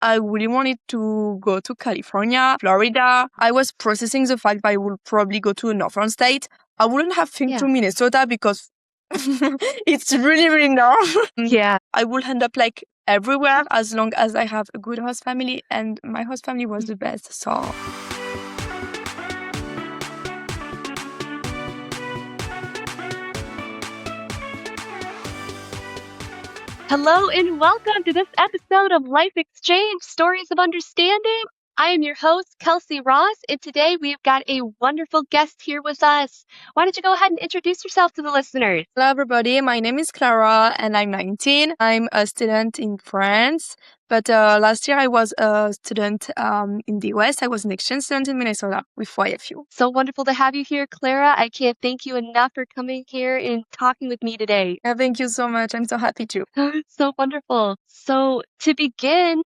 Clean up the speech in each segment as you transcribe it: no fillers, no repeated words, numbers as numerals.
I really wanted to go to California, Florida. I was processing the fact that I would probably go to a northern state. I wouldn't have think to Minnesota because it's really, really north. Yeah. I would end up like everywhere as long as I have a good host family, and my host family was the best. So. Hello and welcome to this episode of Life Exchange Stories of Understanding. I am your host, Kelsey Ross, and today we've got a wonderful guest here with us. Why don't you go ahead and introduce yourself to the listeners? Hello, everybody. My name is Clara, and I'm 19. I'm a student in France, but last year I was a student in the US. I was an exchange student in Minnesota with YFU. So wonderful to have you here, Clara. I can't thank you enough for coming here and talking with me today. Thank you so much. I'm so happy to. So wonderful. So to begin,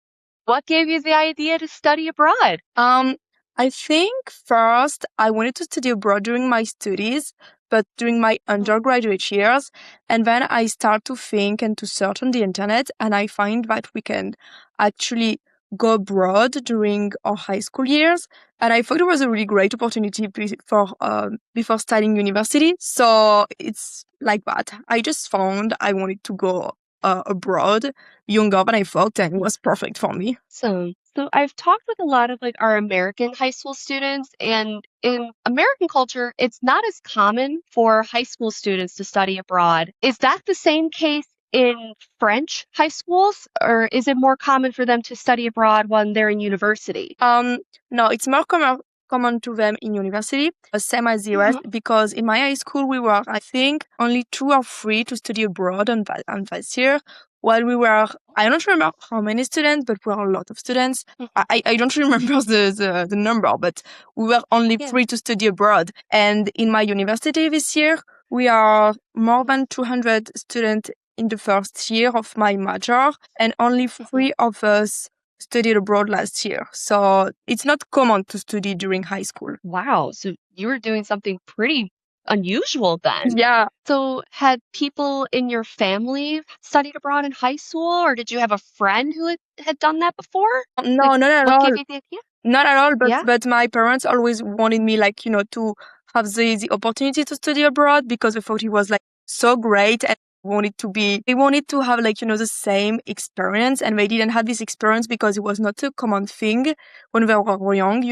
what gave you the idea to study abroad? I think first I wanted to study abroad during my studies, but during my undergraduate years. And then I start to think and to search on the internet, and I find that we can actually go abroad during our high school years. And I thought it was a really great opportunity before studying university. So it's like that. I just found I wanted to go abroad younger than I thought, and it was perfect for me. So I've talked with a lot of like our American high school students, and in American culture, it's not as common for high school students to study abroad. Is that the same case in French high schools, or is it more common for them to study abroad when they're in university? No, it's more common to them in university, same as the US, because in my high school we were, I think, only 2 or 3 to study abroad on that year. While we were, I don't remember how many students, but we were a lot of students. I don't remember the number, but we were only 3 to study abroad. And in my university this year, we are more than 200 students in the first year of my major, and only 3 of us studied abroad last year. So it's not common to study during high school. Wow. So you were doing something pretty unusual then. Yeah. So had people in your family studied abroad in high school, or did you have a friend who had done that before? No, Like, not at what all. gave you the idea? Not at all, Yeah. but my parents always wanted me, like, to have the opportunity to study abroad because they thought it was like so great, and they wanted to have like, the same experience, and they didn't have this experience because it was not a common thing when they were young,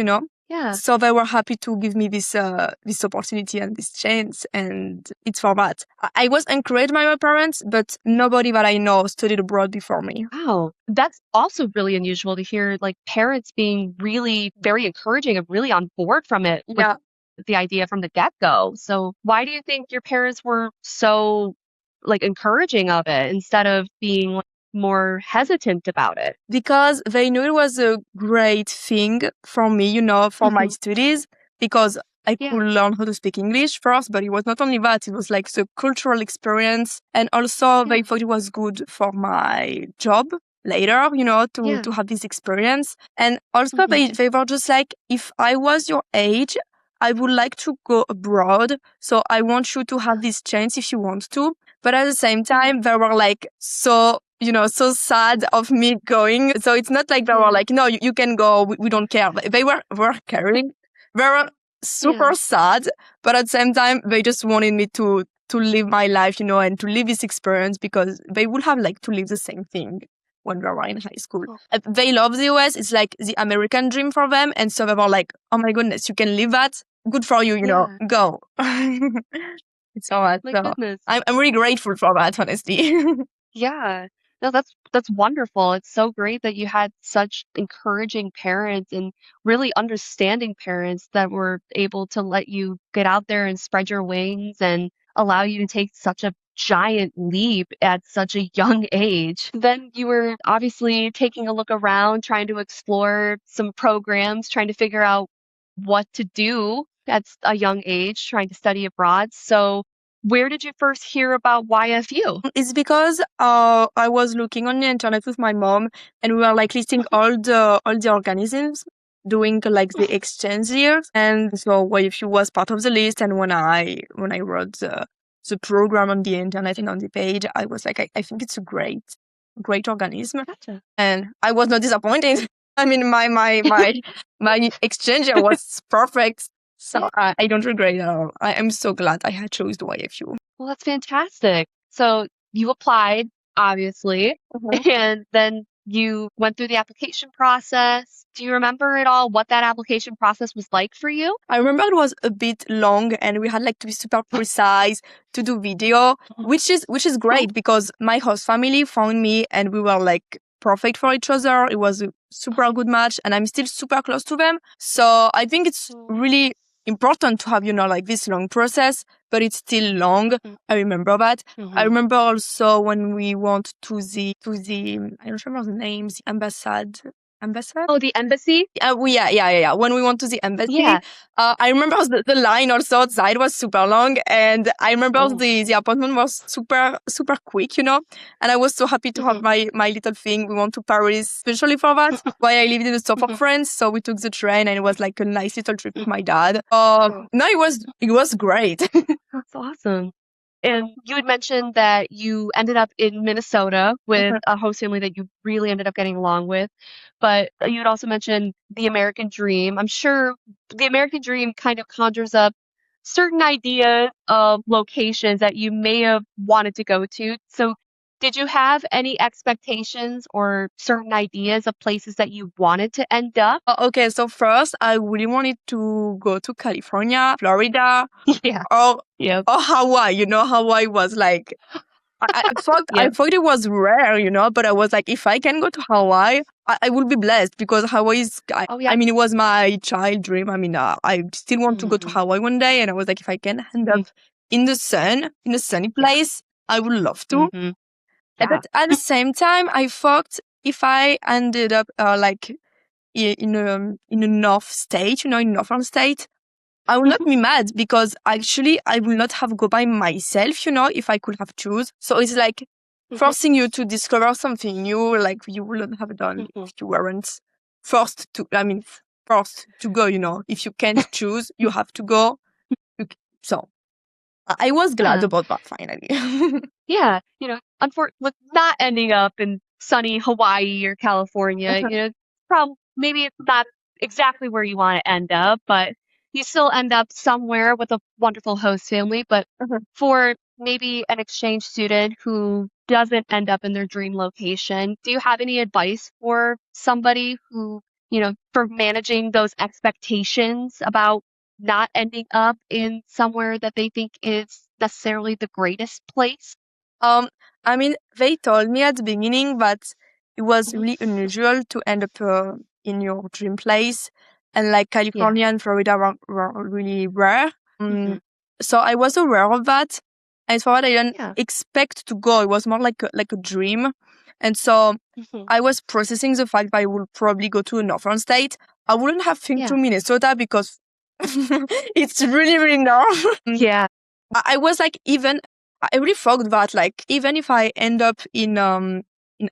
Yeah. So they were happy to give me this opportunity and this chance, and it's for that. I was encouraged by my parents, but nobody that I know studied abroad before me. Wow. That's also really unusual to hear, like parents being really very encouraging and really on board from it with the idea from the get-go. So why do you think your parents were so like encouraging of it instead of being like, more hesitant about it? Because they knew it was a great thing for me, for my studies, because I could learn how to speak English first, but it was not only that, it was like the cultural experience. And also they thought it was good for my job later, to have this experience. And also they were just like, if I was your age, I would like to go abroad. So I want you to have this chance if you want to. But at the same time, they were like so sad of me going. So it's not like they were like, no, you can go. We don't care. They were caring. They were super sad. But at the same time, they just wanted me to live my life, and to live this experience because they would have like to live the same thing when they were in high school. They love the US. It's like the American dream for them. And so they were like, oh my goodness, you can live that. Good for you, go. It's all right. My So goodness. I'm really grateful for that, honestly. Yeah. No, that's wonderful. It's so great that you had such encouraging parents and really understanding parents that were able to let you get out there and spread your wings and allow you to take such a giant leap at such a young age. Then you were obviously taking a look around, trying to explore some programs, trying to figure out what to do at a young age, trying to study abroad. So where did you first hear about YFU? It's because I was looking on the internet with my mom, and we were like listing all the organisms doing like the exchange years, and so YFU was part of the list. And when I wrote the program on the internet and on the page, I was like, I think it's a great great organism. Gotcha. And I was not disappointed. I mean, my exchange year was perfect. So I don't regret it at all. I'm so glad I had chose the YFU. Well, that's fantastic. So you applied, obviously, and then you went through the application process. Do you remember at all what that application process was like for you? I remember it was a bit long and we had like to be super precise to do video, which is great because my host family found me and we were like perfect for each other. It was a super good match and I'm still super close to them. So I think it's really important to have, like this long process, but it's still long. I remember that. I remember also when we went to the I don't remember the names, ambassade. Oh, the embassy? Yeah. When we went to the embassy, I remember the line also outside was super long, and I remember the appointment was super super quick, and I was so happy to have my little thing. We went to Paris especially for that. While I lived in the south of France, so we took the train, and it was like a nice little trip with my dad. No, it was great. That's awesome. And you had mentioned that you ended up in Minnesota with a host family that you really ended up getting along with. But you had also mentioned the American dream. I'm sure the American dream kind of conjures up certain ideas of locations that you may have wanted to go to. So did you have any expectations or certain ideas of places that you wanted to end up? Okay, so first I really wanted to go to California, Florida, or Hawaii. Hawaii was like I thought it was rare, but I was like, if I can go to Hawaii, I will be blessed because Hawaii is. I mean, it was my child dream. I mean, I still want to go to Hawaii one day, and I was like, if I can end up in the sun, in a sunny place, I would love to. But at the same time, I thought if I ended up like in a north state, in northern state, I will not be mad because actually I will not have go by myself, if I could have choose. So it's like forcing you to discover something new, like you wouldn't have done if you weren't forced to. I mean, forced to go. If you can't choose, you have to go. So I was glad about that finally. Yeah, with not ending up in sunny Hawaii or California, maybe it's not exactly where you want to end up, but you still end up somewhere with a wonderful host family. But for maybe an exchange student who doesn't end up in their dream location, do you have any advice for somebody who, for managing those expectations about not ending up in somewhere that they think is necessarily the greatest place? I mean, they told me at the beginning that it was really unusual to end up in your dream place, and like California and Florida were really rare. So I was aware of that, and for that I didn't expect to go. It was more like a dream, and so I was processing the fact that I would probably go to a northern state. I wouldn't have think to Minnesota because it's really really north. I was like, I really thought that like even if I end up in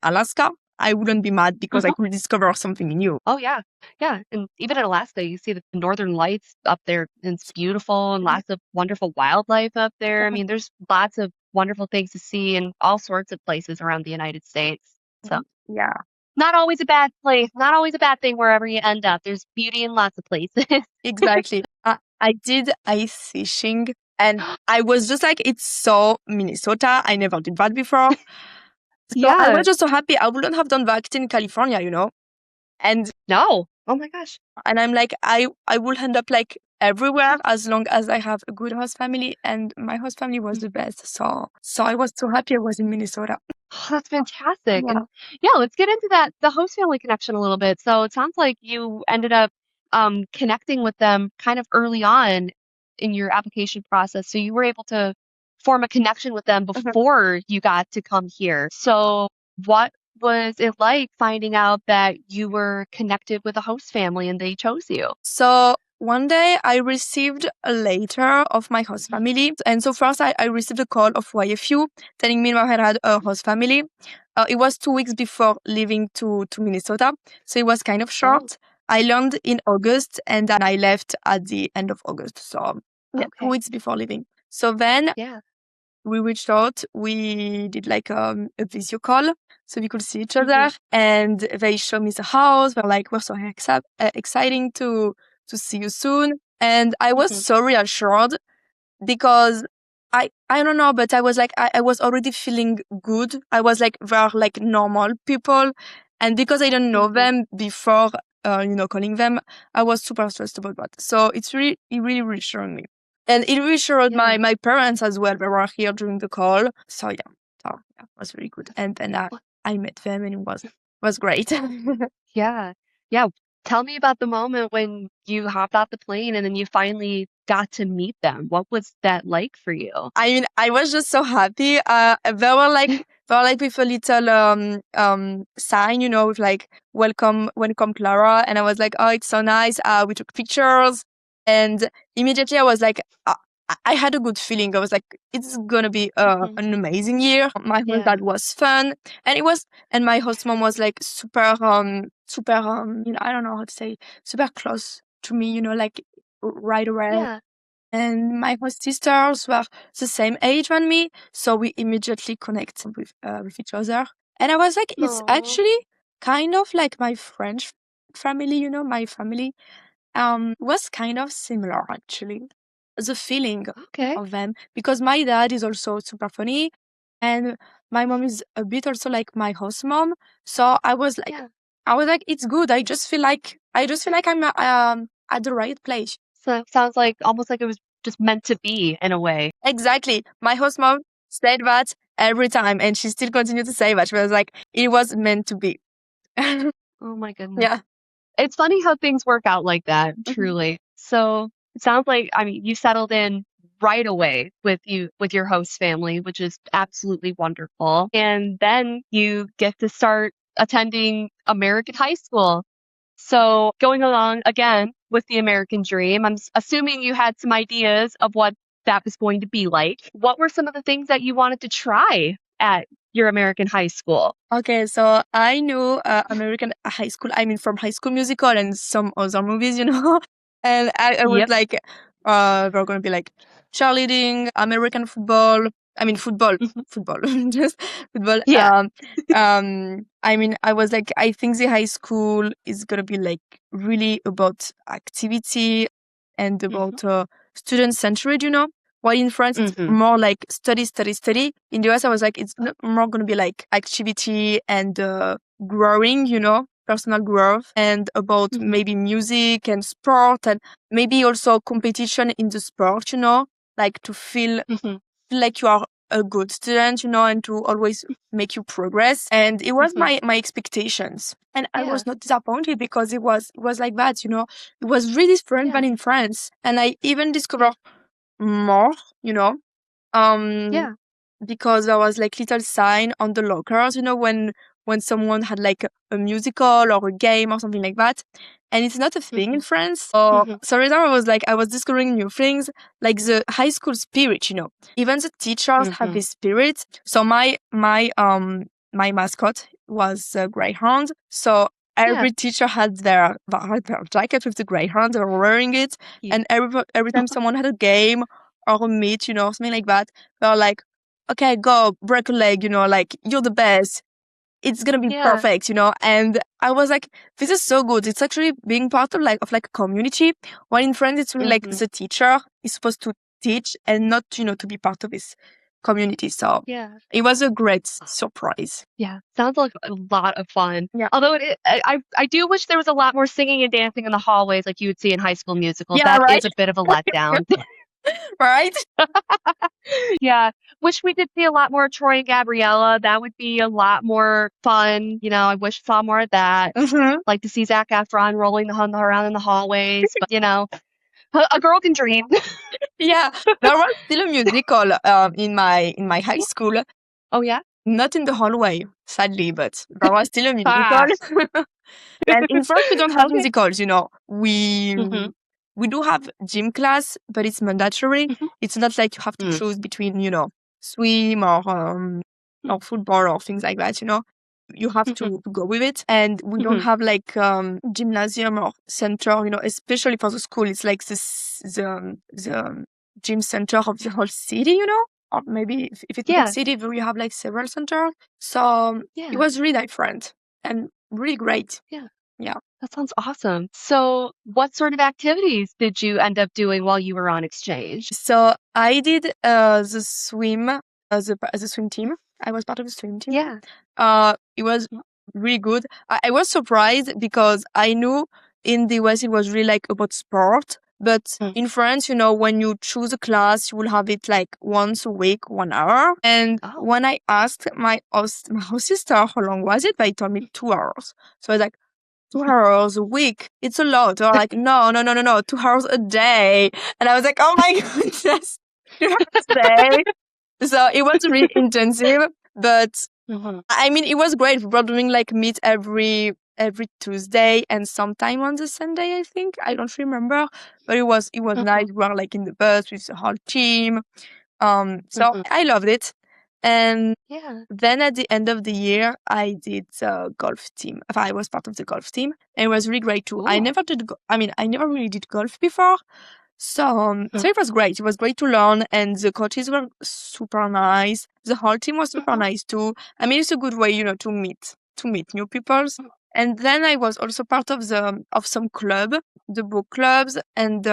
Alaska, I wouldn't be mad because I could discover something new. Oh yeah. Yeah. And even in Alaska, you see the northern lights up there and it's beautiful and lots of wonderful wildlife up there. I mean, there's lots of wonderful things to see in all sorts of places around the United States. So Yeah, not always a bad place, not always a bad thing wherever you end up. There's beauty in lots of places. exactly. I did ice fishing and I was just like, it's so Minnesota. I never did that before. So I was just so happy. I wouldn't have done that in California, And No. Oh my gosh. And I'm like, I will end up like everywhere as long as I have a good host family, and my host family was the best. So I was so happy I was in Minnesota. Oh, that's fantastic. And let's get into the host family connection a little bit. So it sounds like you ended up connecting with them kind of early on in your application process. So you were able to form a connection with them before you got to come here. So what was it like finding out that you were connected with a host family and they chose you? So one day I received a letter of my host family. And so first I received a call of YFU telling me I had a host family. It was 2 weeks before leaving to Minnesota. So it was kind of short. I learned in August and then I left at the end of August. So 2 weeks before leaving. So then we reached out. We did like a video call. so we could see each other. And they showed me the house. They're like, we're so exciting to see you soon. And I was so reassured because I don't know, but I was like, I was already feeling good. I was like, they're like normal people. And because I didn't know them before, calling them, I was super stressed about that. So it really reassured me. And it reassured my parents as well. They were here during the call. So yeah, it was really good. And then I met them and it was great. Yeah. Yeah. Tell me about the moment when you hopped off the plane and then you finally got to meet them. What was that like for you? I mean, I was just so happy. They were like with a little sign, with like welcome Clara, and I was like, oh, it's so nice. We took pictures, and immediately I was like, I had a good feeling. I was like, it's gonna be an amazing year. My host dad was fun, and and my host mom was like super I don't know how to say, super close to me, like right away. Yeah. And my host sisters were the same age than me, so we immediately connected with each other. And I was like, it's actually kind of like my French family, my family was kind of similar actually. The feeling of them, because my dad is also super funny, and my mom is a bit also like my host mom. So I was like, it's good. I just feel like I'm at the right place. So it sounds like almost like it was just meant to be in a way. Exactly. My host mom said that every time, and she still continued to say that. She was like, it was meant to be. Oh my goodness. Yeah. It's funny how things work out like that, truly. So it sounds like, I mean, you settled in right away with your host family, which is absolutely wonderful. And then you get to start attending American high school. So going along again with the American dream, I'm assuming you had some ideas of what that was going to be like. What were some of the things that you wanted to try at your American high school? Okay, so I knew American high school. I mean, from High School Musical and some other movies, and I was like, we're gonna be like cheerleading, American football. I mean, football, just football. Yeah. I mean, I was like, I think the high school is gonna be like really about activity and about student centered, While in France, it's more like study. In the US, I was like, it's more going to be like activity and growing, personal growth, and about maybe music and sport, and maybe also competition in the sport, like to feel like you are a good student, and to always make you progress. And it was my expectations. And I was not disappointed because it was like that, It was really different than in France. And I even discovered more, because there was like little sign on the lockers, when someone had like a musical or a game or something like that. And it's not a thing in France. So right now I was discovering new things, like the high school spirit, Even the teachers have this spirit. So my mascot was a greyhound. So every teacher had their jacket with the greyhound. They were wearing it. And every time someone had a game or a meet, something like that, they were like, okay, go break a leg, like you're the best. It's gonna be perfect, And I was like, this is so good. It's actually being part of like a community. While in France, it's really like the teacher is supposed to teach and not, to be part of this community. So it was a great surprise. Yeah, sounds like a lot of fun. Yeah. Although I do wish there was a lot more singing and dancing in the hallways like you would see in High School Musical. Yeah, That right? is a bit of a letdown. Right? Yeah, wish we did see a lot more Troy and Gabriella. That would be a lot more fun. I wish saw more of that. Like to see Zac Efron rolling around in the hallways, but a girl can dream. Yeah, there was still a musical in my high school. Oh yeah? Not in the hallway, sadly, but there was still a musical. And in France, we don't have musicals, We do have gym class, but it's mandatory. It's not like you have to choose between, swim or football or things like that, You have to go with it. And we don't have like gymnasium or center, especially for the school. It's like the gym center of the whole city, or maybe if it's a big Yeah. city where you have like several centers. So it Yeah. was really different and really great. Yeah. Yeah. That sounds awesome. So, what sort of activities did you end up doing while you were on exchange? So I did the swim as a swim team. I was part of the swim team. Yeah. It was really good. I was surprised because I knew in the US it was really like about sport. But Mm. in France, when you choose a class, you will have it like once a week, 1 hour. And Oh. when I asked my host sister how long was it, they told me 2 hours. So I was like, 2 hours a week. It's a lot. Or like, no, 2 hours a day. And I was like, oh my goodness, 2 hours a day. So it was really intensive, but Mhm. I mean, it was great. We were doing like meet every Tuesday and sometime on the Sunday, I think. I don't remember, but it was nice. We were like in the bus with the whole team. So Mhm. I loved it. And Yeah. then at the end of the year, I did the golf team. I was part of the golf team, and it was really great too. I Cool. never did. I never really did golf before, so it was great. It was great to learn, and the coaches were super nice. The whole team was super nice too. I mean, it's a good way, to meet new peoples. And then I was also part of some club, the book clubs and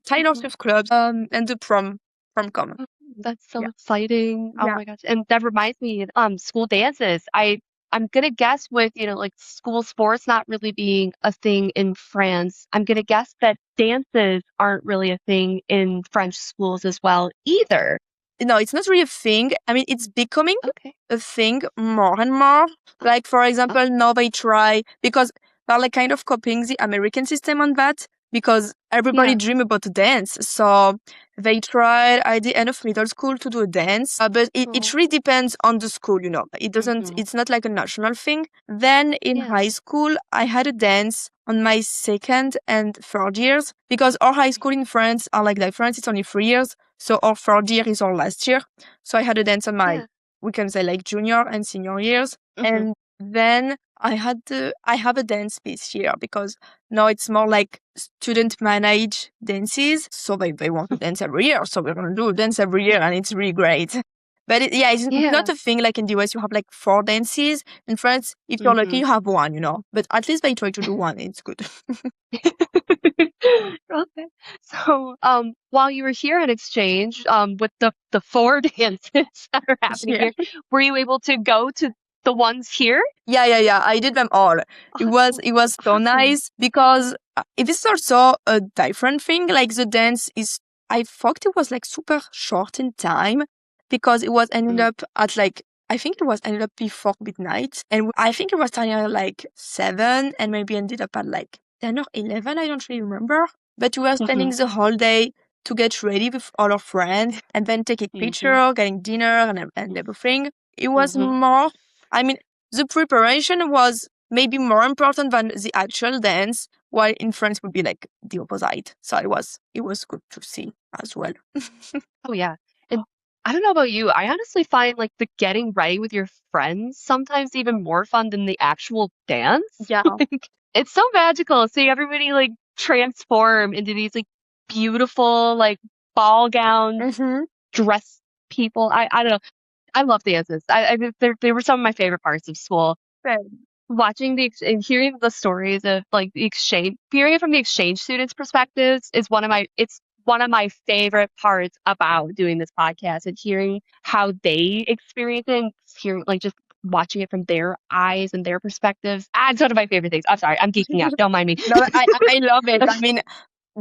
Taylor Swift clubs, and the prom.com. Oh, that's so Yeah, exciting. Oh yeah. my gosh. And that reminds me, school dances. I'm gonna guess with, like school sports not really being a thing in France, I'm gonna guess that dances aren't really a thing in French schools as well either. No, it's not really a thing. I mean, it's becoming Okay. a thing more and more. Like, for Oh, example, now they try, because they're like kind of copying the American system on that, because everybody yeah. dream about a dance. So they tried at the end of middle school to do a dance, but it Oh. really depends on the school. Hmm. It's not like a national thing. Then in Yeah. high school, I had a dance on my second and third years, because our high school in France are like different. It's only 3 years. So our third year is our last year. So I had a dance on my, Yeah. we can say like junior and senior years. Hmm. And then I have a dance this year because now it's more like student managed dances. So they want to dance every year. So we're going to do a dance every year and it's really great. But it's not Yeah. a thing like in the US, you have like 4 dances. In France, if you're lucky, Hmm. you have one. But at least they try to do one. It's good. Okay. So, while you were here in exchange, with the four dances that are happening Yeah. here, were you able to go to the ones here? Yeah. I did them all. Awesome. It was so Awesome. nice because it is also a different thing. Like the dance is, I thought it was like super short in time because it was ended Mm. up at like, I think it was ended up before midnight. And I think it was starting at like 7 and maybe ended up at like 10 or 11. I don't really remember. But we were spending Mhm. the whole day to get ready with all our friends and then taking Mhm. picture, getting dinner and everything. It was Mhm. more, I mean, the preparation was maybe more important than the actual dance, while in France would be like the opposite. So it was good to see as well. Oh, yeah. And I don't know about you, I honestly find like the getting ready with your friends sometimes even more fun than the actual dance. Yeah. Like, it's so magical seeing everybody like transform into these like beautiful like ball gown Mm-hmm. dress people. I don't know. I love dances. They were some of my favorite parts of school. Watching and hearing the stories of like the exchange, hearing it from the exchange students' perspectives is it's one of my favorite parts about doing this podcast and hearing how they experience it and hearing like just watching it from their eyes and their perspectives. Ah, it's one of my favorite things. I'm sorry, I'm geeking out. Don't mind me. No, I love it. I mean,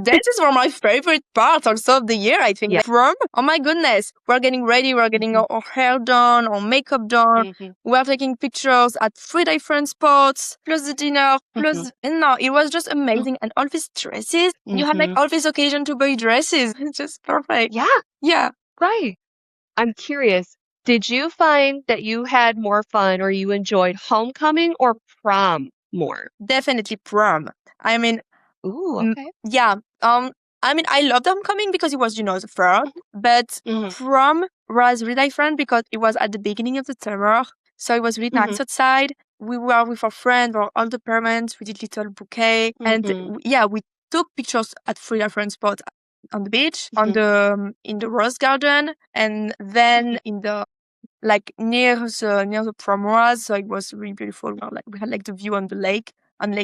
dances were my favorite part also of the year, I think. Yeah. Like prom, oh my goodness. We're getting ready, we're getting Mhm. our hair done, our makeup done. Mhm. We're taking pictures at 3 different spots, plus the dinner, Mhm. and no, it was just amazing. And all these dresses, you had like Mhm. all this occasion to buy dresses. It's just perfect. Yeah, Yeah, right. I'm curious, did you find that you had more fun or you enjoyed homecoming or prom more? definitely prom. I mean, Ooh, okay. Yeah. I loved homecoming because it was, the first, but Mhm. prom was really different because it was at the beginning of the summer. So it was really nice Mhm. outside. We were with our friends, or all the parents. We did little bouquet, and Mhm. yeah, we took pictures at 3 different spots. on the beach, on the in the rose garden, and then in the like near the prom was, so it was really beautiful. We had like the view on Lake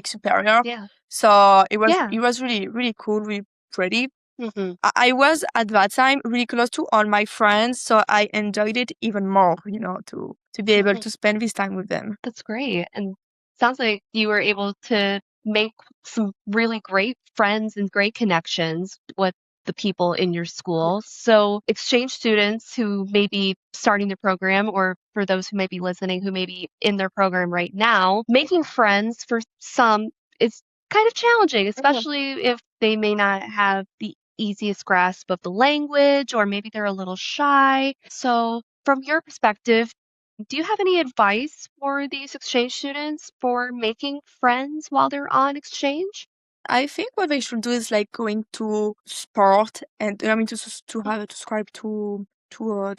Superior. Yeah. So it Yeah. was really really cool, really pretty. Mm-hmm. I was at that time really close to all my friends, so I enjoyed it even more, to be able Mm-hmm. to spend this time with them. That's great. And sounds like you were able to make some really great friends and great connections with the people in your school. So, exchange students who may be starting the program, or for those who may be listening who may be in their program right now, making friends for some is kind of challenging, especially if they may not have the easiest grasp of the language, or maybe they're a little shy. So, from your perspective, do you have any advice for these exchange students for making friends while they're on exchange? I think what they should do is like going to sport, and I mean to have to subscribe to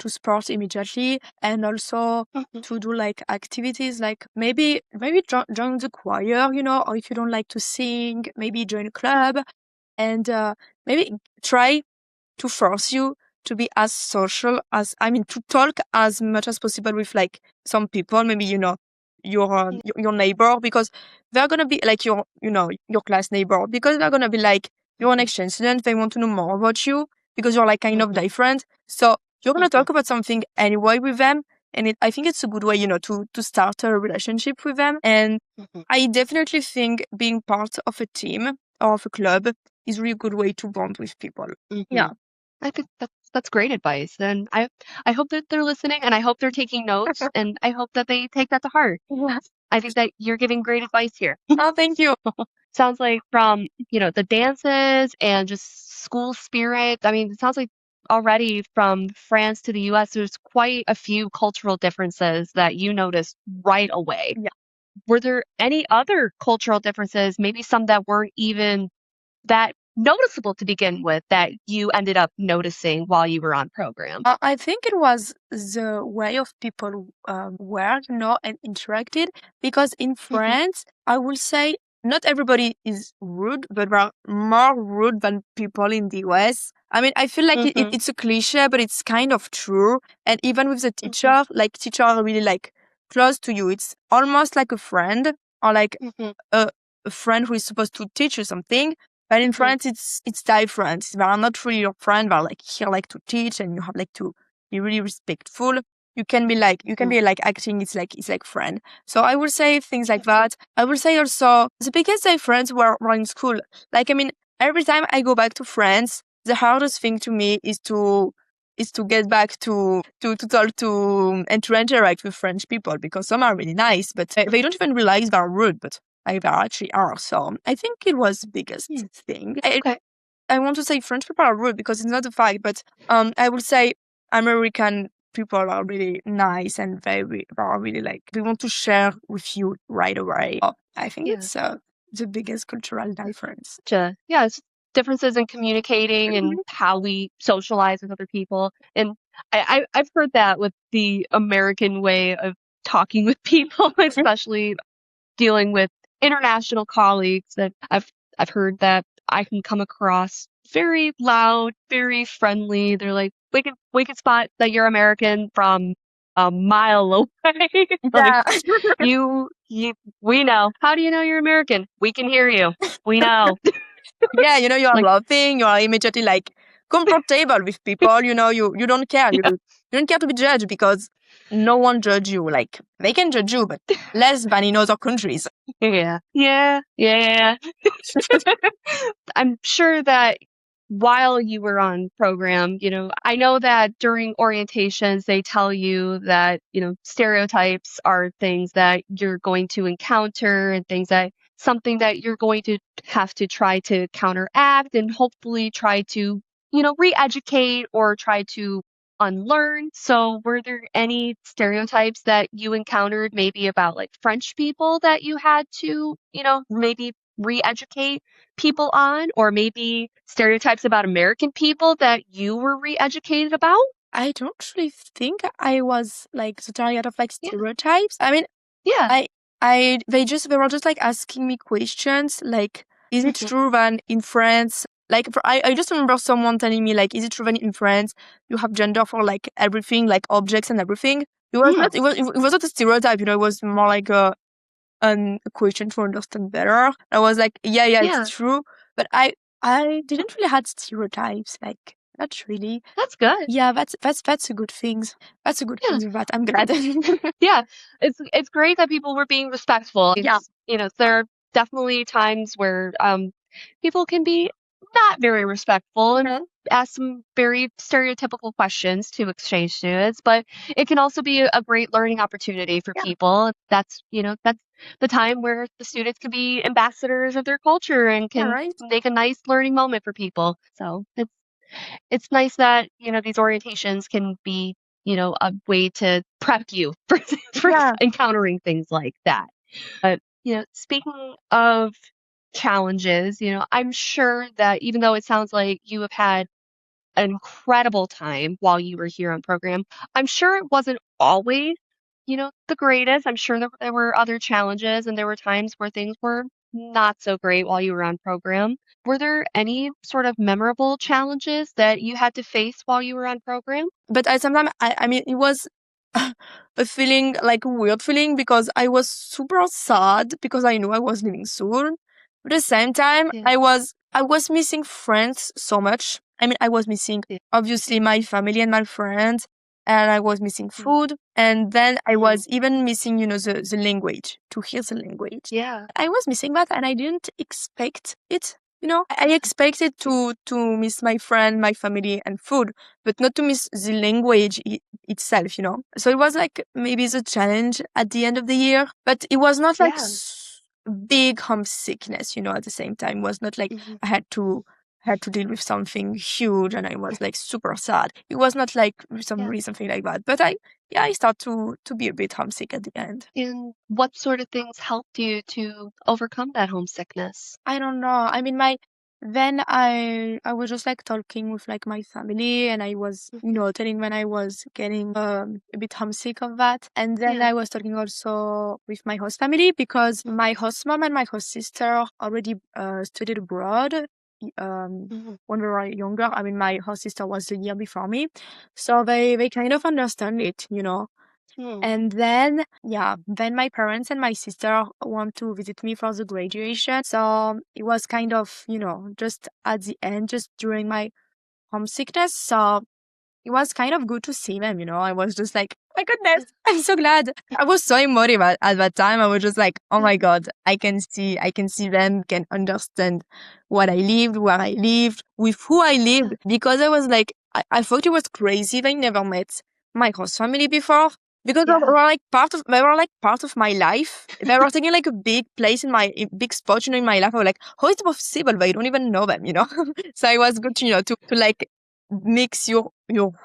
sport immediately, and also Mhm, to do like activities like maybe join the choir, or if you don't like to sing, maybe join a club, and maybe try to force you to be as social as, I mean, to talk as much as possible with like some people, maybe, mhm, your neighbor, because they're going to be like your class neighbor, because they're going to be like, you're an mhm, exchange student. They want to know more about you because you're like kind of mhm, different. So you're going to mhm, talk about something anyway with them. And I think it's a good way, to start a relationship with them. And mhm, I definitely think being part of a team or of a club is a really good way to bond with people. Yeah. mhm. I think that's great advice, and I hope that they're listening, and I hope they're taking notes, and I hope that they take that to heart. Yes. I think that you're giving great advice here. Oh, thank you. Sounds like from, the dances and just school spirit. I mean, it sounds like already from France to the US, there's quite a few cultural differences that you noticed right away. Yeah. Were there any other cultural differences, maybe some that weren't even that noticeable to begin with, that you ended up noticing while you were on program? I think it was the way of people were, and interacted. Because in Mhm, France, I will say not everybody is rude, but are more rude than people in the US. I mean, I feel like mhm, it's a cliche, but it's kind of true. And even with the mhm, teacher, like teacher are really like close to you. It's almost like a friend, or like mhm, a, a friend who is supposed to teach you something. But in mhm, France, it's different. They are not really your friend. They're like here, like to teach, and you have like to be really respectful. You can mhm, be like acting. It's like friend. So I would say things like mhm, that. I would say also the biggest difference were in school. Like, I mean, every time I go back to France, the hardest thing to me is to get back to talk to and to interact with French people, because some are really nice, but they don't even realize they're rude, but they actually are. So I think it was the biggest hmm, thing. okay. I want to say French people are rude because it's not a fact, but I would say American people are really nice, and they are really like, they want to share with you right away. I think Yeah. it's the biggest cultural difference. Gotcha. Yeah, it's differences in communicating and Mhm. how we socialize with other people. And I've heard that with the American way of talking with people, especially dealing with international colleagues, that I've heard that I can come across very loud, very friendly. They're like, we can spot that you're American from a mile away. Like, Yeah. you we know. How do you know you're American? We can hear you. We know. Yeah, you are Like, laughing, you are immediately like comfortable with people, you don't care. You don't care to be judged, because no one judge you. Like, they can judge you, but less than in other countries. yeah. Yeah. Yeah. I'm sure that while you were on program, I know that during orientations, they tell you that, stereotypes are things that you're going to encounter, and things that something that you're going to have to try to counteract, and hopefully try to, re-educate or try to unlearn. So were there any stereotypes that you encountered, maybe about like French people, that you had to, maybe re-educate people on, or maybe stereotypes about American people that you were re-educated about? I don't really think I was like the target of like Yeah. stereotypes. I mean, Yeah. I they were just like asking me questions like, is it Mhm. true that in France Like I just remember someone telling me like, is it true that in France you have gender for like everything, like objects and everything? It was not. It was not a stereotype. It was more like a question to understand better. I was like, yeah, it's true, but I didn't really had stereotypes. Like, not really. That's good. Yeah, that's a good thing. That's a good thing with that. I'm glad. Yeah, it's great that people were being respectful. Yeah. There are definitely times where people can be not very respectful and ask some very stereotypical questions to exchange students, but it can also be a great learning opportunity for people. That's that's the time where the students can be ambassadors of their culture and can make a nice learning moment for people. So it's nice that, these orientations can be, a way to prep you for encountering things like that. But, speaking of challenges, I'm sure that even though it sounds like you have had an incredible time while you were here on program, I'm sure it wasn't always, the greatest. I'm sure there were other challenges and there were times where things were not so great while you were on program. Were there any sort of memorable challenges that you had to face while you were on program? But sometimes I mean, it was a feeling, like a weird feeling, because I was super sad because I knew I was leaving soon. But at the same time, I was missing friends so much. I mean, I was missing obviously my family and my friends, and I was missing food, and then I was even missing, the language, to hear the language. Yeah. I was missing that, and I didn't expect it. I expected to miss my friend, my family, and food, but not to miss the language itself. So it was like maybe the challenge at the end of the year, but it was not like big homesickness. At the same time, it was not like I had to deal with something huge and I was like super sad. It was not like something like that. But I started to be a bit homesick at the end. And what sort of things helped you to overcome that homesickness? I don't know. I mean, then I was just like talking with like my family, and I was telling when I was getting a bit homesick of that, and then I was talking also with my host family because my host mom and my host sister already studied abroad. When we were younger. I mean, my host sister was the year before me, so they kind of understand it. And then my parents and my sister want to visit me for the graduation. So it was kind of, just at the end, just during my homesickness. So it was kind of good to see them, I was just like, my goodness, I'm so glad. I was so emotive at that time. I was just like, oh my God, I can see them, can understand what I lived, where I lived, with who I lived. Because I was like, I thought it was crazy. They never met my host family before. Because they were like part of my life. They were taking like a big place a big spot, in my life. I was like, how is it possible? But I don't even know them, So it was good, to like mix your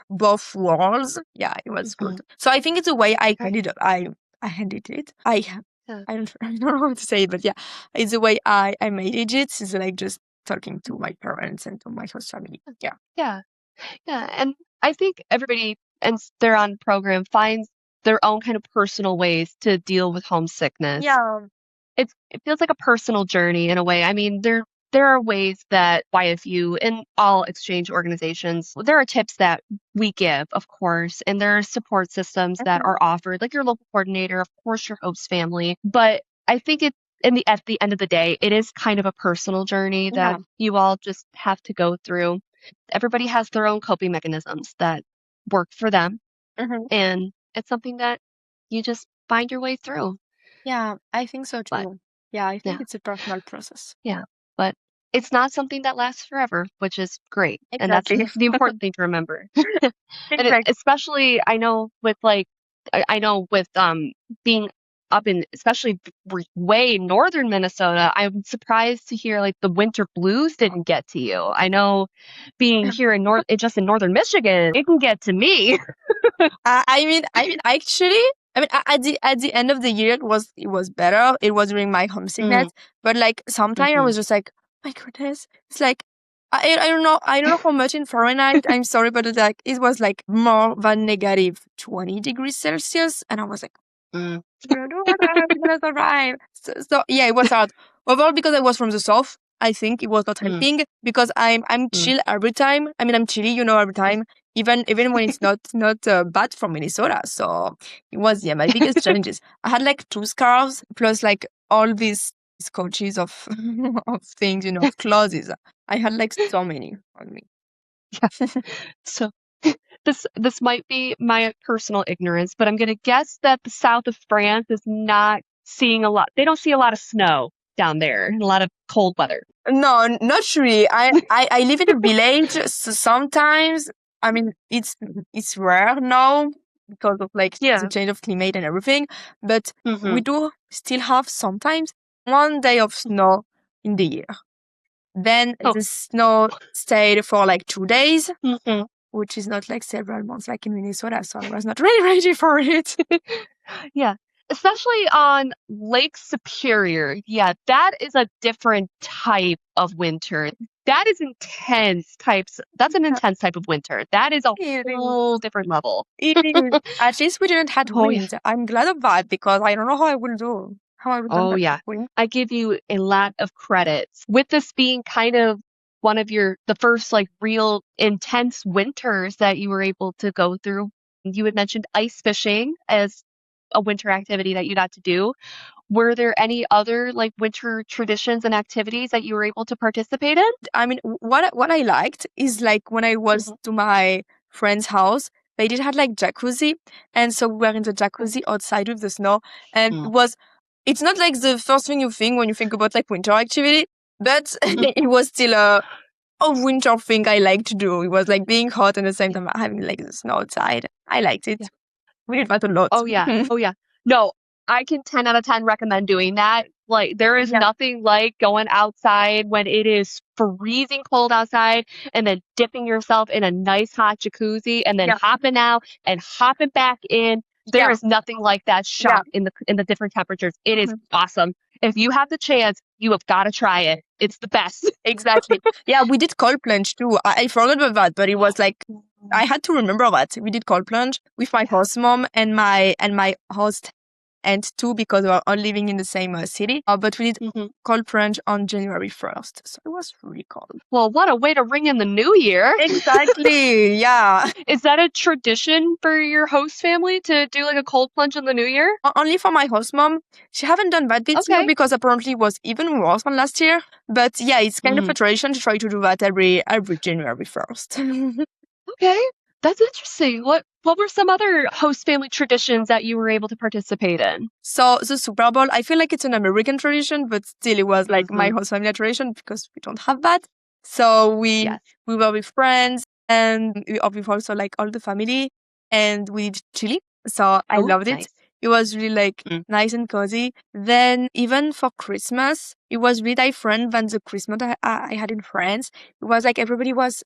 both worlds. Yeah, it was good. So I think it's the way I handled it. I handled it. I don't know how to say it, but yeah, it's the way I managed it. It's like just talking to my parents and to my host family. Yeah. Yeah. And I think everybody and they're on program finds their own kind of personal ways to deal with homesickness. Yeah. It feels like a personal journey in a way. I mean, there are ways that YFU and all exchange organizations, there are tips that we give, of course, and there are support systems that are offered, like your local coordinator, of course, your host family. But I think at the end of the day, it is kind of a personal journey that you all just have to go through. Everybody has their own coping mechanisms that work for them, and it's something that you just find your way through. Yeah, I think so But too. Yeah, I think it's a personal process. yeah, but it's not something that lasts forever, which is great. And that's the important thing to remember. And especially, I know with being up in especially way northern Minnesota, I'm surprised to hear like the winter blues didn't get to you. I know being here in just in northern Michigan, it can get to me. Actually, at the end of the year, it was better. It was during my homesickness, but like sometimes I was just like, my goodness, it's like I don't know how much in Fahrenheit. I'm sorry, but it was like more than negative 20 degrees Celsius, and I was like, you know what, I'm gonna survive. So yeah, it was hard. Overall, because I was from the south, I think it was not helping because I'm chill every time. I mean, I'm chilly, every time, even when it's not bad from Minnesota. So it was my biggest challenges. I had like 2 scarves plus like all these coaches of of things, of clothes. I had like so many on me. So this might be my personal ignorance, but I'm gonna guess that the south of France is not seeing a lot. They don't see a lot of snow down there, a lot of cold weather. No, not really. I live in a village, so sometimes, I mean, it's rare now because of like the change of climate and everything, but we do still have sometimes 1 day of snow in the year. Then the snow stayed for like 2 days, which is not like several months like in Minnesota, so I was not really ready for it. Yeah. Especially on Lake Superior. Yeah, that is a different type of winter. That is intense types. That's an intense type of winter. That is a whole different level. It is. At least we didn't have Oh, yeah. wind. I'm glad of that because I don't know how I will do. How I would do Oh, that yeah. with wind. I give you a lot of credits. With this being kind of one of the first like real intense winters that you were able to go through, you had mentioned ice fishing as a winter activity that you got to do. Were there any other like winter traditions and activities that you were able to participate in? I mean, what I liked is like when I was to my friend's house, they did have like jacuzzi, and so we were in the jacuzzi outside with the snow, and it's not like the first thing you think when you think about like winter activity, but it was still a winter thing I like to do. It was like being hot and at the same time having like the snow outside. I liked it. We did that a lot. Oh yeah. Oh yeah. No, I can 10 out of 10 recommend doing that. Like there is nothing like going outside when it is freezing cold outside and then dipping yourself in a nice hot jacuzzi and then hopping out and hopping back in. There is nothing like that shock in the different temperatures. It is awesome. If you have the chance, you have got to try it. It's the best. Exactly. Yeah, we did cold plunge too. I forgot about that, but it was like I had to remember that we did cold plunge with my host mom and my host aunt too because we were all living in the same city. But we did cold plunge on January 1st, so it was really cold. Well, what a way to ring in the new year! Exactly. Yeah. Is that a tradition for your host family to do like a cold plunge in the new year? Only for my host mom. She haven't done that this year because apparently it was even worse than last year. But yeah, it's kind of a tradition to try to do that every January 1st. Okay, that's interesting. What were some other host family traditions that you were able to participate in? So the Super Bowl, I feel like it's an American tradition, but still it was like my host family tradition because we don't have that. So we were with friends and we with also like all the family and we did chili. So I loved it. It was really like nice and cozy. Then even for Christmas, it was really different than the Christmas I had in France. It was like everybody was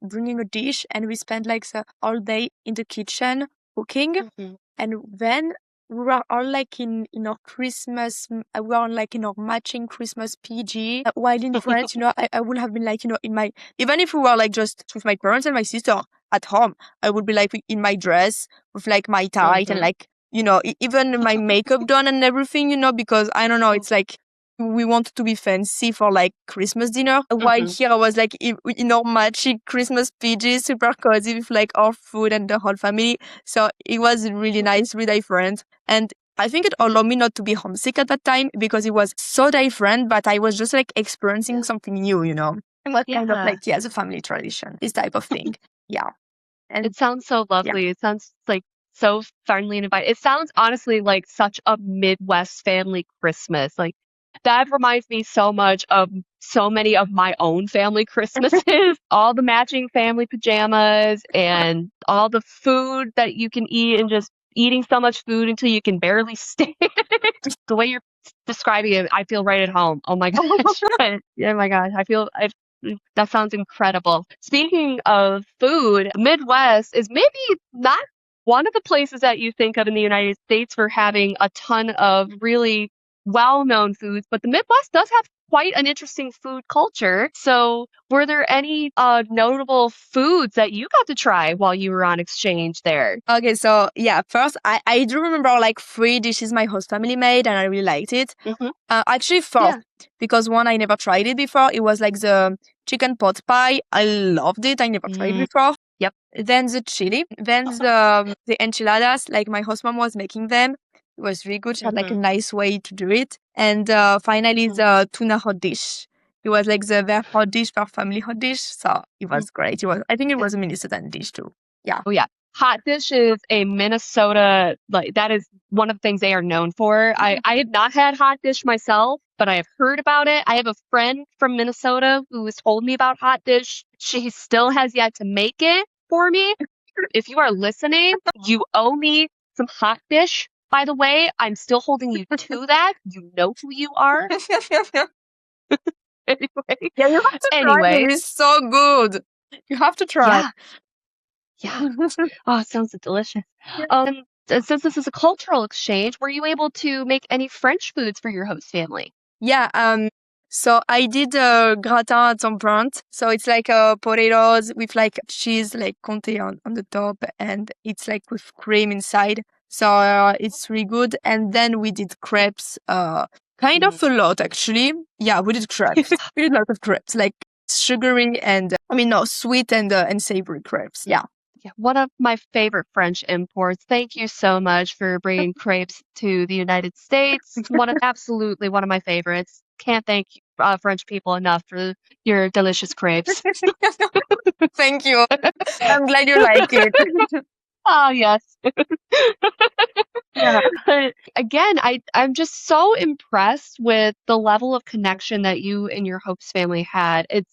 bringing a dish and we spent like the all day in the kitchen cooking. And then we were all like in our Christmas, we were like in our matching Christmas PG. While in France, I would have been like, in my, even if we were like just with my parents and my sister at home, I would be like in my dress with like my tight and like, even my makeup done and everything, because I don't know, it's like, we wanted to be fancy for like Christmas dinner. While here I was like in our matching Christmas PG, super cozy with like our food and the whole family. So it was really nice, really different. And I think it allowed me not to be homesick at that time because it was so different, but I was just like experiencing something new, It was kind of like, the family tradition, this type of thing. Yeah. And it sounds so lovely. It sounds like so friendly and inviting. It sounds honestly like such a Midwest family Christmas. Like that reminds me so much of so many of my own family Christmases. All the matching family pajamas and all the food that you can eat and just eating so much food until you can barely stand. The way you're describing it, I feel right at home. Oh my gosh. Oh my gosh. That sounds incredible. Speaking of food, Midwest is maybe not one of the places that you think of in the United States for having a ton of really well-known foods, but the Midwest does have quite an interesting food culture. So, were there any notable foods that you got to try while you were on exchange there? Okay, so yeah, first I do remember like 3 dishes my host family made, and I really liked it. Hmm. Actually, four, Yeah. because one I never tried it before. It was like the chicken pot pie. I loved it. I never tried it Mm, before. yep. Then the chili, then the enchiladas. Like my host mom was making them. It was really good. She had like a Hmm. nice way to do it. And finally Hmm. the tuna hot dish. It was like their hot dish, their family hot dish. So it was great. It was. I think it Yeah. was a Minnesotan dish too. Yeah. Oh yeah. Hot dish is a Minnesota, like that is one of the things they are known for. I have not had hot dish myself, but I have heard about it. I have a friend from Minnesota who has told me about hot dish. She still has yet to make it for me. If you are listening, you owe me some hot dish. By the way, I'm still holding you to that. You know who you are. Anyway. Yeah, you have to try it. Anyway. It's so good. You have to try. Yeah. Yeah. Oh, it sounds delicious. Yeah. Since this is a cultural exchange, were you able to make any French foods for your host family? Yeah, so I did gratin at some point. So it's like potatoes with like cheese, like comté on the top, and it's like with cream inside. So it's really good. And then we did crepes, kind Mm. of a lot actually. Yeah, we did crepes. We did a lot of crepes, like sugary and I mean no, sweet and savory crepes. Yeah. Yeah, one of my favorite French imports. Thank you so much for bringing crepes to the United States. Absolutely one of my favorites. Can't thank French people enough for your delicious crepes. Thank you. I'm glad you like it. Oh, yes. Yeah. But again, I'm just so impressed with the level of connection that you and your host family had. It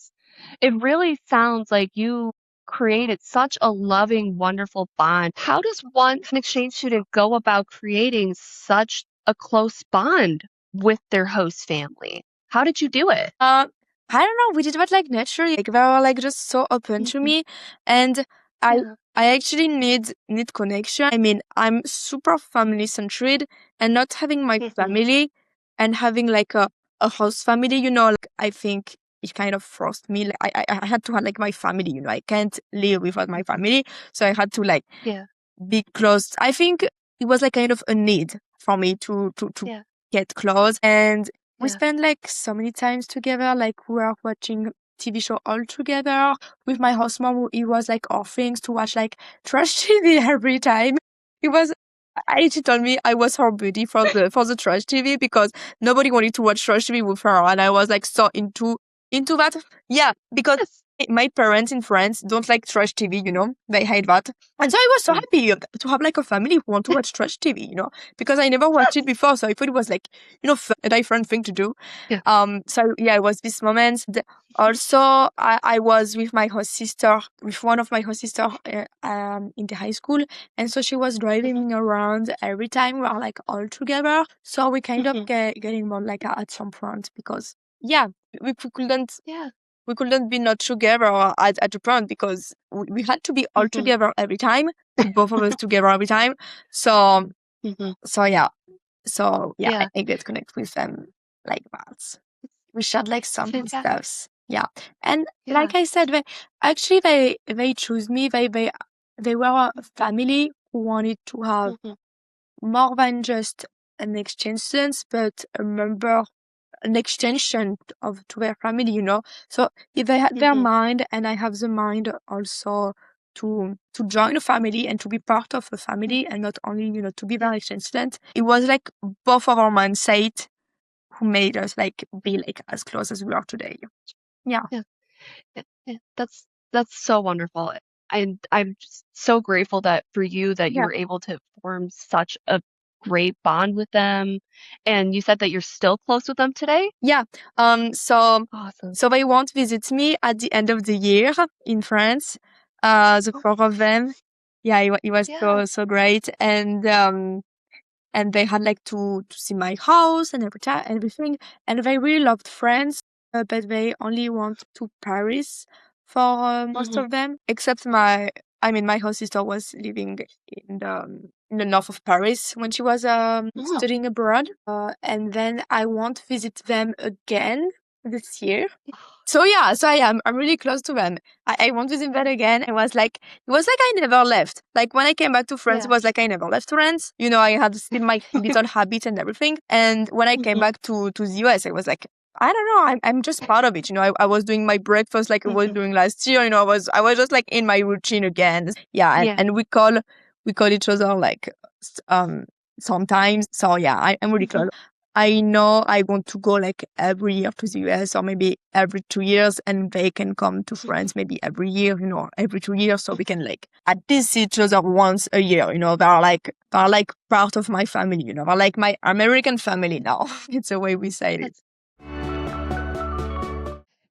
really sounds like you created such a loving, wonderful bond. How does an exchange student go about creating such a close bond with their host family? How did you do it? I don't know. We did that like naturally. Like they were like just so open to Mhm. me, and I Yeah. I actually need connection. I mean, I'm super family centered, and not having my Mhm. family and having like a host family. Like I think it kind of forced me. Like I had to have like my family. I can't live without my Mhm. family, so I had to like Yeah. be close. I think it was like kind of a need for me to Yeah. get close. And we Yeah. spent like so many times together. Like we were watching TV show all together with my host mom. It was like our things to watch like trash TV every time. It was. She told me I was her buddy for the trash TV because nobody wanted to watch trash TV with her, and I was like so into that. Yeah, because Yes. my parents in France don't like trash TV. They hate that. And so I was so Mm. happy to have like a family who want to watch trash TV, because I never watched it Yes. before. So I thought it was like, a different thing to do. Yeah. So yeah, it was this moment. Also, I was with my host sister, with one of my host sister, in the high school. And so she was Mhm. driving me around every time we were like all together. So we kind of Mhm. getting more like at some point because yeah, we couldn't Yeah. we couldn't be not together at the prom because we had to be all Mhm. together every time, both of us together every time. So Mhm. so yeah, Yeah. I get connect with them like that. We shared like It's some fantastic. stuffs. Yeah, and Yeah. like I said, they choose me. They were a family who wanted to have Mhm. more than just an exchange student, but a member, an extension of to their family. So if they had their Mhm. mind, and I have the mind also to join a family and to be part of a Mm. family, and not only to be Yeah. their exchange student. It was like both of our mindset who made us like be like as close as we are today. Yeah. Yeah. Yeah. Yeah. That's so wonderful. And I'm just so grateful that for you that you Yeah. were able to form such a great bond with them. And you said that you're still close with them today? Yeah. So Awesome. they won't visit me at the end of the year in France. The Oh, four of them. Yeah, it was yeah. so great. And they had like to see my house and everything. And they really loved France, but they only went to Paris for most Mhm. of them, except my host sister was living in the north of Paris when she was Oh. studying abroad. And then I won't visit them again this year. So yeah, so I'm really close to them. I want to see them again. It was like I never left. Like when I came back to France, it Yeah. was like I never left France. You know, I had still my little habits and everything. And when I came Mhm, back to the US, I was like, I don't know, I'm just part of it. You know, I was doing my breakfast like I was mhm. doing last year. You know, I was just like in my routine again. Yeah, Yeah. and we call each other like sometimes. So yeah, I'm really Mhm. close. I know I want to go like every year to the US or maybe every 2 years, and they can come to France maybe every year, you know, every 2 years, so we can like at least see each other once a year. You know, they're like part of my family. You know, they're like my American family now. It's the way we say it. That's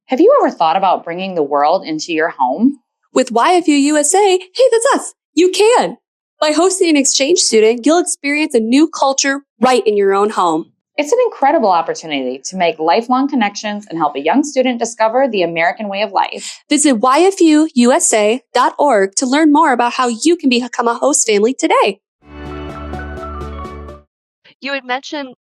Have you ever thought about bringing the world into your home? With YFU USA, hey, that's us. You can. By hosting an exchange student, you'll experience a new culture right in your own home. It's an incredible opportunity to make lifelong connections and help a young student discover the American way of life. Visit yfuusa.org to learn more about how you can become a host family today. You had mentioned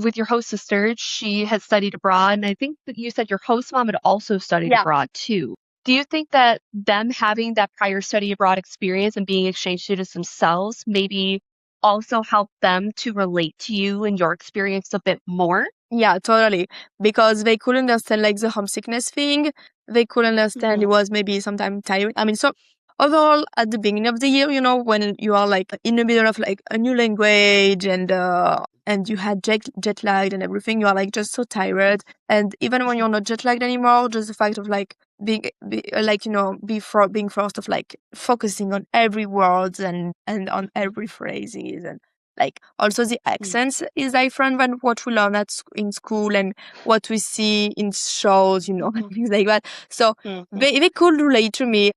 with your host sister, she had studied abroad, and I think that you said your host mom had also studied Yeah. abroad too. Do you think that them having that prior study abroad experience and being exchange students themselves maybe also helped them to relate to you and your experience a bit more? Yeah, totally. Because they could understand like the homesickness thing. They could understand Mhm, it was maybe sometimes tiring. I mean, so overall at the beginning of the year, you know, when you are like in the middle of like a new language and you had jet lagged and everything, you are like just so tired. And even when mhm. you're not jet lagged anymore, just the fact of like like, you know, being forced of like focusing on every words and on every phrases and like also the Mm, accents is different than what we learn in school and what we see in shows, you know, and mhm, things like that. So mhm. they could relate to me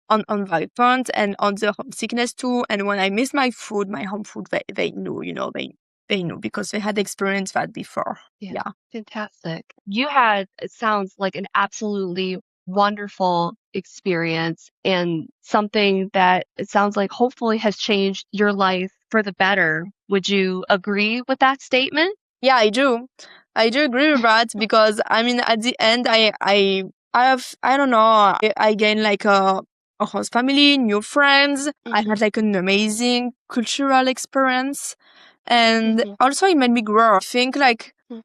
on that point and on the homesickness too. And when I miss my food, my home food, they knew, you know, they knew because they had experienced that before. Yeah, Yeah. fantastic. You had, it sounds like an absolutely wonderful experience and something that it sounds like hopefully has changed your life for the better. Would you agree with that statement? Yeah, I do. I do agree with that because I mean at the end I don't know, I gained like a host family, new friends. I Hmm. had like an amazing cultural experience and Hmm. also it made me grow. I think like Hmm.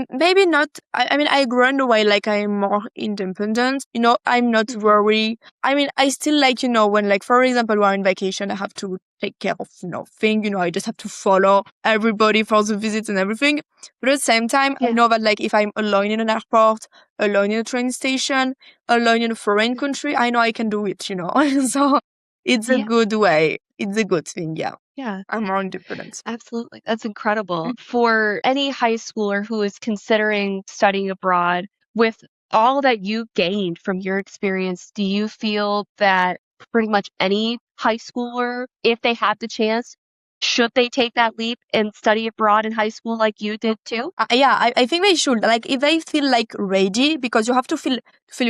maybe not I mean I grew in a way like I'm more independent. You know, I'm not Hmm. worried. I mean I still like, you know, when like for example we're on vacation I have to take care of, you know, things, you know, I just have to follow everybody for the visits and everything. But at the same time, I Yeah. know that like if I'm alone in an airport, alone in a train station, alone in a foreign country, I know I can do it, you know. So it's a Yeah. good way. It's a good thing, yeah. Yeah. I'm more independent. Absolutely. That's incredible. For any high schooler who is considering studying abroad, with all that you gained from your experience, do you feel that pretty much any high schooler, if they have the chance, should they take that leap and study abroad in high school like you did too? Yeah, I think they should. Like, if they feel like ready, because you have to feel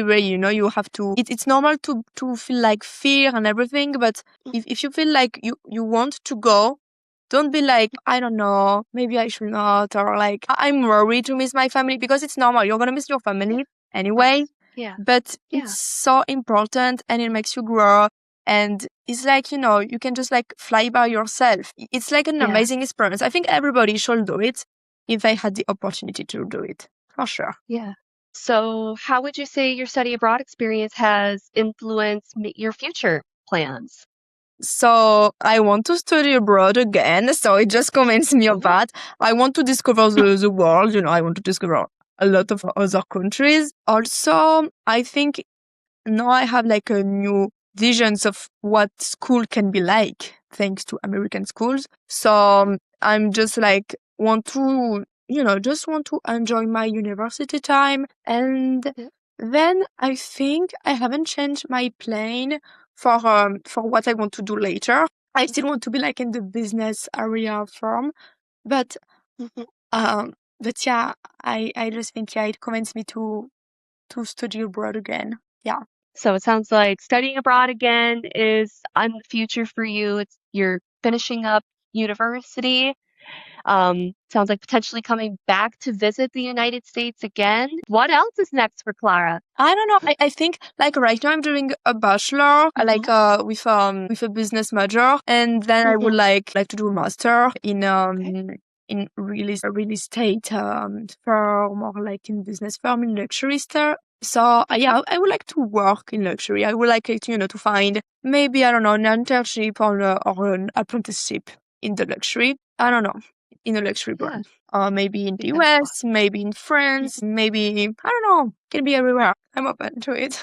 ready. You know, you have to. It's normal to feel like fear and everything. But if you feel like you want to go, don't be like I don't know, maybe I should not, or like I'm worried to miss my family because it's normal. You're gonna miss your Yeah, family of anyway. course. Yeah. But Yeah. it's so important and it makes you grow. And it's like, you know, you can just like fly by yourself. It's like an Yeah. amazing experience. I think everybody should do it if they had the opportunity to do it, for sure. Yeah. So, how would you say your study abroad experience has influenced your future plans? So I want to study abroad again. So it just convinced me of Oh. that. I want to discover the world. You know, I want to discover a lot of other countries. Also, I think now I have like a new visions of what school can be like thanks to American schools. So I'm just like want to, you know, just want to enjoy my university time. And Yeah. then I think I haven't changed my plan for what I want to do later. I still want to be like in the business area firm, but Mhm. um but yeah, I just think yeah it convinced me to study abroad again. Yeah. So it sounds like studying abroad again is on the future for you. It's you're finishing up university. Sounds like potentially coming back to visit the United States again. What else is next for Clara? I don't know. I think like right now I'm doing a bachelor, like with a business major, and then I would like to do a master in real estate firm, or like in business firm in luxury store. So yeah, I would like to work in luxury. I would like to, to find maybe, I don't know, an internship or an apprenticeship in the luxury. I don't know, in a luxury brand. Maybe in the US, maybe in France, maybe, I don't know, can be everywhere. I'm open to it.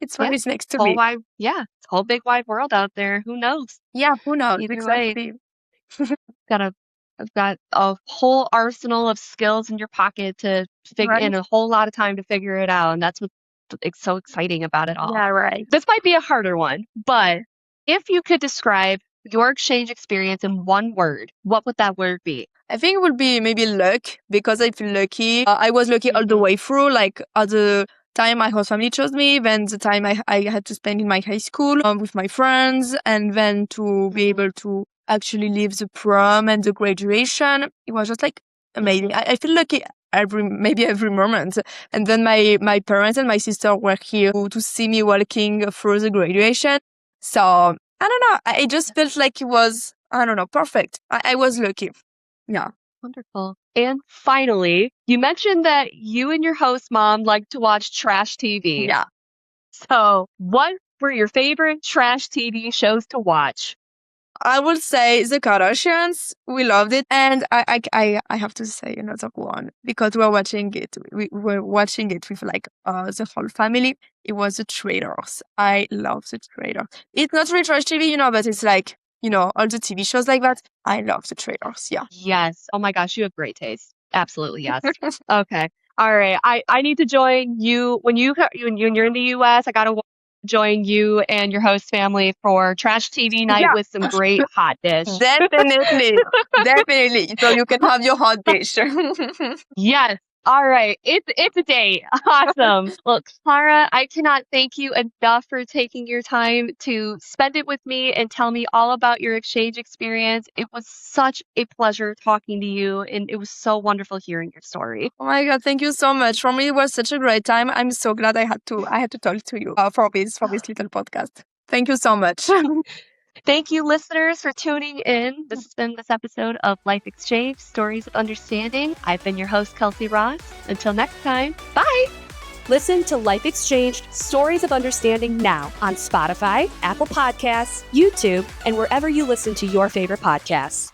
It's what is next to me. It's a whole big wide world out there. Who knows? Yeah, who knows? Either way, Exactly. I've got a whole arsenal of skills in your pocket to figure Right. in a whole lot of time to figure it out. And that's what's so exciting about it all. Yeah, right. This might be a harder one, but if you could describe your exchange experience in one word, what would that word be? I think it would be maybe luck, because I feel lucky. I was lucky all the way through, like at the time my host family chose me, then the time I had to spend in my high school with my friends, and then to be able to actually live the prom and the graduation. It was just like amazing. I feel lucky every moment. And then my parents and my sister were here to see me walking through the graduation. So I don't know. I just felt like it was, I don't know, perfect. I was lucky. Yeah. Wonderful. And finally, you mentioned that you and your host mom like to watch trash TV. Yeah. So what were your favorite trash TV shows to watch? I would say the Kardashians. We loved it. And I have to say another one, because we were watching it. We were watching it with like the whole family. It was the Traitors. I love the Traitors. It's not really trash TV, but it's like, all the TV shows like that. I love the Traitors. Yeah. Yes. Oh my gosh, you have great taste. Absolutely, yes. Okay. All right. I need to join you when you're in the US. I gotta join you and your host family for trash TV night with some great hot dish. Definitely. Definitely. So you can have your hot dish. Yes. All right. It's a date. Awesome. Well, Clara, I cannot thank you enough for taking your time to spend it with me and tell me all about your exchange experience. It was such a pleasure talking to you, and it was so wonderful hearing your story. Oh my God, thank you so much. For me, it was such a great time. I'm so glad I had to talk to you for this little podcast. Thank you so much. Thank you, listeners, for tuning in. This has been this episode of Life Exchange, Stories of Understanding. I've been your host, Kelsey Ross. Until next time, bye! Listen to Life Exchange Stories of Understanding now on Spotify, Apple Podcasts, YouTube, and wherever you listen to your favorite podcasts.